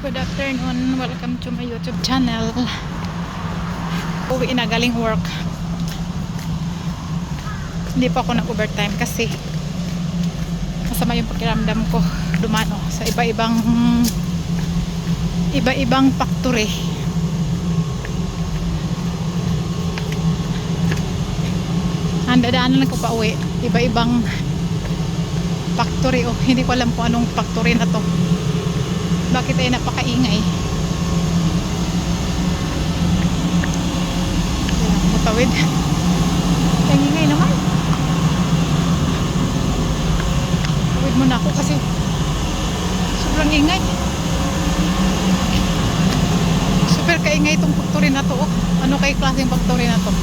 Good afternoon, welcome to my YouTube channel. Uwi na galing work. Hindi pa ako nag-overtime kasi masama yung pakiramdam ko dumano sa iba-ibang factory. Handadaanan lang ko pa uwi. Iba-ibang factory. Oh, hindi ko alam kung anong factory na to. Bakit ay napakaingay? Mutawid. Ang ingay naman. Tawid muna ako kasi sobrang ingay. Super kaingay itong factory na to. Oh. Ano kay klaseng factory na to?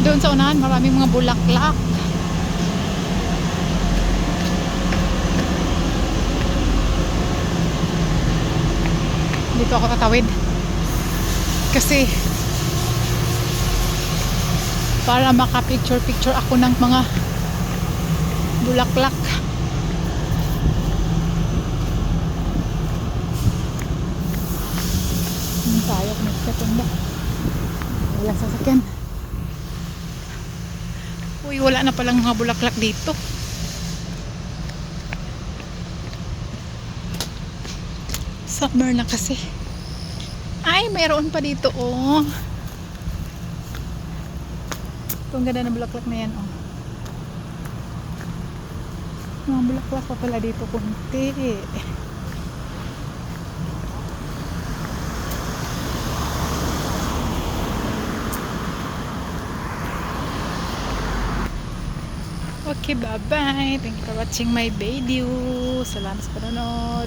Doon sa unahan maraming mga bulaklak. Dito ako tatawid kasi para maka-picture ako ng mga bulaklak. Tayo kung nagkatunda walang sasakyan. Uy, wala na palang mga bulaklak dito. Summer na kasi. Ay, mayroon pa dito, oh. Itong ganda ng bulaklak na yan, oh. Mga bulaklak pa pala dito kunti. Okay, bye-bye. Thank you for watching my video. Salamat sa panonood.